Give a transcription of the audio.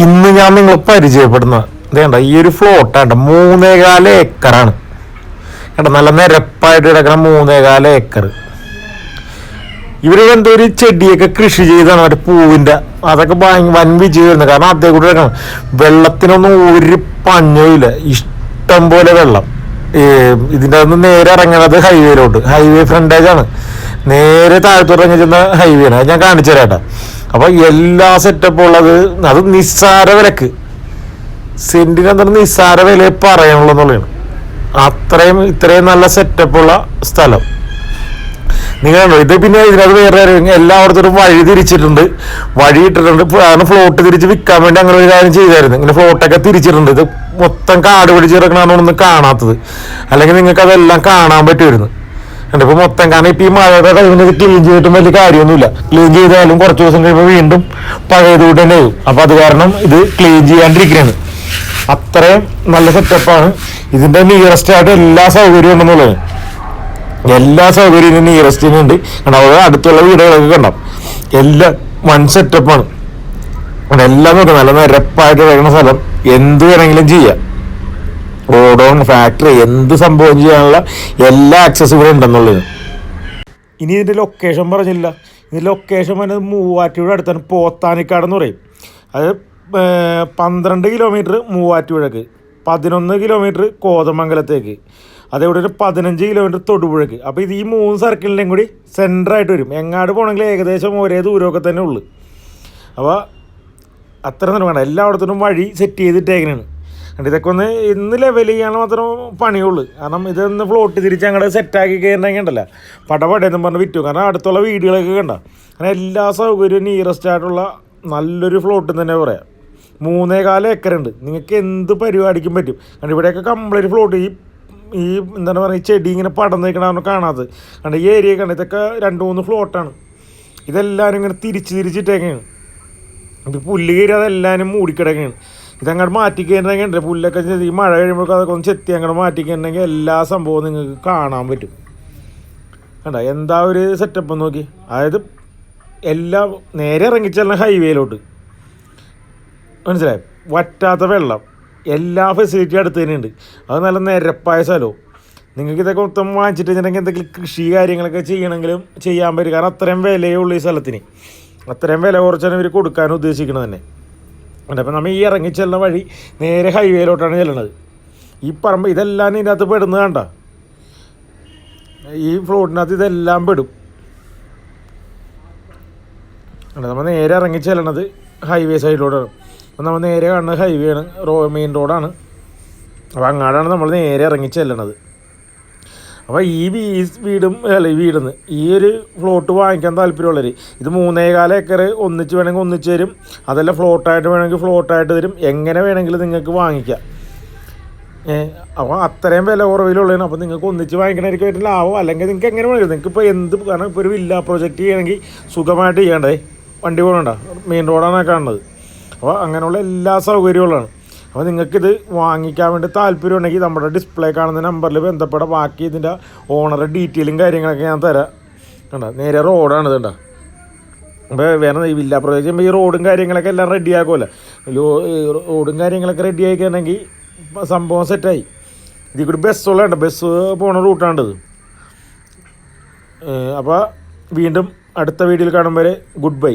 ഇന്ന് ഞാൻ നിങ്ങൾ പരിചയപ്പെടുന്ന ഇതേണ്ട ഈ ഒരു ഫ്ലോട്ടാണ്ട് 3.25 ഏക്കറാണ് കേട്ടോ. നല്ല നിരപ്പായിട്ട് കിടക്കുന്ന 3.25 ഏക്കർ. ഇവര് എന്തോ ഒരു ചെടിയൊക്കെ കൃഷി ചെയ്താണ് മറ്റേ പൂവിന്റെ, അതൊക്കെ വൻ വിജയം വരുന്നത്. കാരണം അതേ കൂടെ കിടക്കണം, വെള്ളത്തിനൊന്നും ഒരു പഞ്ഞമില്ല, ഇഷ്ടം പോലെ വെള്ളം. ഇതിൻ്റെ അകത്ത് നേരെ ഇറങ്ങണത് ഹൈവേയിലോട്ട്, ഹൈവേ ഫ്രണ്ടേജ് ആണ്. നേരെ താഴത്തോട്ട് ഇറങ്ങി ചെന്ന ഹൈവേ ആണ്, അത് ഞാൻ കാണിച്ചു തരാം കേട്ടോ. അപ്പൊ എല്ലാ സെറ്റപ്പും ഉള്ളത്, അത് നിസ്സാര വിലക്ക്, സെന്റിന് എന്താണ് നിസ്സാര വില പറയാനുള്ളൂ എന്നുള്ളതാണ്. ഇത്രയും നല്ല സെറ്റപ്പുള്ള സ്ഥലം നിങ്ങളുണ്ടോ ഇത്. പിന്നെ ഇതിനകത്ത് വേറെ എല്ലായിടത്തും വഴി തിരിച്ചിട്ടുണ്ട്, വഴി ഇട്ടിട്ടുണ്ട്. കാരണം ഫ്ലോട്ട് തിരിച്ച് വിൽക്കാൻ വേണ്ടി അങ്ങനെ ഒരു കാര്യം ചെയ്തായിരുന്നു. ഇങ്ങനെ ഫ്ലോട്ടൊക്കെ തിരിച്ചിട്ടുണ്ട്. ഇത് മൊത്തം കാട് പിടിച്ച് കിടക്കണതാണ് ഒന്നും കാണാത്തത്, അല്ലെങ്കിൽ നിങ്ങൾക്ക് അതെല്ലാം കാണാൻ പറ്റുമായിരുന്നു. ഇപ്പൊ മൊത്തം, കാരണം ഇപ്പൊ ഈ മഴയുടെ ടൈമിൽ ഇത് ക്ലീൻ ചെയ്തിട്ടും വലിയ കാര്യമൊന്നുമില്ല. ക്ലീൻ ചെയ്താലും കുറച്ച് ദിവസം കഴിയുമ്പോൾ വീണ്ടും പഴയതുകൊണ്ട് തന്നെ ആവും. അപ്പൊ അത് കാരണം ഇത് ക്ലീൻ ചെയ്യാണ്ടിരിക്കുകയാണ്. അത്രയും നല്ല സെറ്റപ്പാണ്. ഇതിന്റെ നിയറസ്റ്റ് ആയിട്ട് എല്ലാ സൗകര്യവും ഉണ്ടെന്നുള്ളത്, എല്ലാ സൗകര്യവും നിയറസ്റ്റിനുണ്ട്. അവിടെ അടുത്തുള്ള വീടുകളൊക്കെ കണ്ടാം, എല്ലാം വൺ സെറ്റപ്പാണ്. എല്ലാം നോക്കാം, നല്ല നിരപ്പായിട്ട് കിടക്കുന്ന സ്ഥലം, എന്ത് വേണമെങ്കിലും ചെയ്യാം. റോഡോൺ ഫാക്ടറി എന്ത് സംഭവം ചെയ്യാനുള്ള എല്ലാ ആക്സസും ഇവിടെ ഉണ്ടെന്നുള്ളത്. ഇനി ഇതിൻ്റെ ലൊക്കേഷൻ പറഞ്ഞില്ല. ഇതിൻ്റെ ലൊക്കേഷൻ പറഞ്ഞത് മൂവാറ്റുപുഴ അടുത്താണ്, പോത്താനിക്കാട് എന്ന് പറയും. അത് 12 കിലോമീറ്റർ മൂവാറ്റുപുഴക്ക്, 11 കിലോമീറ്റർ കോതമംഗലത്തേക്ക്, അതേപോലെ ഒരു 15 കിലോമീറ്റർ തൊടുപുഴക്ക്. അപ്പോൾ ഇത് ഈ 3 സർക്കിളിൻ്റെയും കൂടി സെൻറ്ററായിട്ട് വരും. എങ്ങാട് പോകണമെങ്കിൽ ഏകദേശം ഒരേ ദൂരമൊക്കെ തന്നെ ഉള്ളു. അപ്പോൾ അത്ര തന്നെ വേണ്ട, എല്ലായിടത്തും വഴി സെറ്റ് ചെയ്തിട്ടേക്കണാണ്. ഇതൊക്കെ ഒന്ന് ഇന്ന് ലെവൽ ചെയ്യാൻ മാത്രം പണിയുള്ളൂ. കാരണം ഇതൊന്ന് ഫ്ലോട്ട് തിരിച്ച് അങ്ങോട്ട് സെറ്റാക്കി കയറണമെങ്കിൽ ഉണ്ടല്ലോ പടപടയെന്നും പറഞ്ഞ് വിറ്റു. കാരണം അടുത്തുള്ള വീടുകളൊക്കെ കണ്ട, കാരണം എല്ലാ സൗകര്യവും നിയറസ്റ്റ് ആയിട്ടുള്ള നല്ലൊരു ഫ്ലോട്ട് തന്നെ പറയാം. 3.25 ഏക്കറുണ്ട്, നിങ്ങൾക്ക് എന്ത് പരിപാടിക്കും പറ്റും. കാരണം ഇവിടെയൊക്കെ കംപ്ലീറ്റ് ഫ്ലോട്ട്, ഈ എന്താണ് പറയുക, ഈ ചെടി ഇങ്ങനെ പടന്ന് നിൽക്കണമെന്ന് കാണാത്തത്. കാരണം ഈ ഏരിയ കണ്ട, ഇതൊക്കെ 2-3 ഫ്ലോട്ടാണ്. ഇതെല്ലാവരും ഇങ്ങനെ തിരിച്ചിട്ടേക്കാണ്. ഇത് പുല്ല് കയറി അതെല്ലാവരും മൂടിക്കിടക്കുകയാണ്. ഇതങ്ങോട്ട് മാറ്റിക്കഴിഞ്ഞിട്ടുണ്ടെങ്കിൽ പുല്ലൊക്കെ ഈ മഴ കഴിയുമ്പോഴൊക്കെ അതൊക്കെ ഒന്ന് ചെത്തി അങ്ങോട്ട് മാറ്റിക്കഴിഞ്ഞിട്ടുണ്ടെങ്കിൽ എല്ലാ സംഭവവും നിങ്ങൾക്ക് കാണാൻ പറ്റും. കണ്ട എന്താ ഒരു സെറ്റപ്പ് നോക്കി. അതായത് എല്ലാം നേരെ ഇറങ്ങിച്ചെല്ലാം ഹൈവേയിലോട്ട്, മനസ്സിലായി, വറ്റാത്ത വെള്ളം, എല്ലാ ഫെസിലിറ്റി അടുത്ത് തന്നെയുണ്ട്. അത് നല്ല നിരപ്പായ സ്ഥലവും. നിങ്ങൾക്ക് ഇതൊക്കെ മൊത്തം വാങ്ങിച്ചിട്ട് വെച്ചിട്ടുണ്ടെങ്കിൽ എന്തെങ്കിലും കൃഷി കാര്യങ്ങളൊക്കെ ചെയ്യണമെങ്കിലും ചെയ്യാൻ പറ്റും. കാരണം അത്രയും വിലയുള്ള ഈ സ്ഥലത്തിന്, അത്രയും വില കുറച്ചാണ് ഇവർ കൊടുക്കാൻ ഉദ്ദേശിക്കുന്നത് തന്നെ. അപ്പം നമ്മൾ ഈ ഇറങ്ങിച്ചെല്ലുന്ന വഴി നേരെ ഹൈവേയിലോട്ടാണ് ചെല്ലണത്. ഈ പറമ്പ് ഇതെല്ലാം ഇതിൻ്റെ അകത്ത് പെടുന്നത് കണ്ട, ഈ ഫ്ലോട്ടിനകത്ത് ഇതെല്ലാം പെടും. നമ്മൾ നേരെ ഇറങ്ങിച്ചെല്ലണത് ഹൈവേ സൈഡിലോട്ടാണ്. അപ്പം നമ്മൾ നേരെ കാണുന്നത് ഹൈവേ ആണ്, മെയിൻ റോഡാണ്. അപ്പോൾ അങ്ങാടാണ് നമ്മൾ നേരെ ഇറങ്ങിച്ചെല്ലണത്. അപ്പോൾ ഈ വീടിന്ന് ഈ ഒരു ഫ്ലോട്ട് വാങ്ങിക്കാൻ താല്പര്യമുള്ളവർ, ഇത് 3.25 ഏക്കർ ഒന്നിച്ച് വേണമെങ്കിൽ ഒന്നിച്ച് തരും, അതല്ല ഫ്ലോട്ടായിട്ട് വേണമെങ്കിൽ ഫ്ലോട്ടായിട്ട് തരും. എങ്ങനെ വേണമെങ്കിലും നിങ്ങൾക്ക് വാങ്ങിക്കാം. അപ്പോൾ അത്രയും വില കുറവിലുള്ളതാണ്. അപ്പോൾ നിങ്ങൾക്ക് ഒന്നിച്ച് വാങ്ങിക്കണമായിരിക്കും ഏറ്റവും ലാഭം. അല്ലെങ്കിൽ നിങ്ങൾക്ക് എങ്ങനെ വേണമെങ്കിലും, നിങ്ങൾക്ക് ഇപ്പോൾ എന്ത്, കാരണം ഇപ്പോൾ ഒരു വില്ല പ്രോജക്റ്റ് ചെയ്യണമെങ്കിൽ സുഖമായിട്ട് ചെയ്യണ്ടേ, വണ്ടി പോകണ്ട, മെയിൻ റോഡാണ് കാണുന്നത്. അപ്പോൾ അങ്ങനെയുള്ള എല്ലാ സൗകര്യങ്ങളുമാണ്. അപ്പോൾ നിങ്ങൾക്കിത് വാങ്ങിക്കാൻ വേണ്ടി താല്പര്യം ഉണ്ടെങ്കിൽ നമ്മുടെ ഡിസ്പ്ലേ കാണുന്ന നമ്പറിൽ ബന്ധപ്പെടാം. ബാക്കി ഇതിൻ്റെ ഓണറുടെ ഡീറ്റെയിലും കാര്യങ്ങളൊക്കെ ഞാൻ തരാം. കണ്ട നേരെ റോഡാണ് ഇതുണ്ട. അപ്പോൾ വേറെ ഈ വില്ല പ്രൊജക്റ്റ് ചെയ്യുമ്പോൾ ഈ റോഡും കാര്യങ്ങളൊക്കെ എല്ലാം റെഡി ആക്കുമല്ലോ. റോഡും കാര്യങ്ങളൊക്കെ റെഡി ആക്കിയിട്ടുണ്ടെങ്കിൽ സംഭവം സെറ്റായി. ഇതിൽ കൂടി ബസ്സുകളുണ്ട്, ബസ് പോണ റൂട്ടാണിത്. അപ്പോൾ വീണ്ടും അടുത്ത വീഡിയോയിൽ കാണുമ്പോൾ ഗുഡ് ബൈ.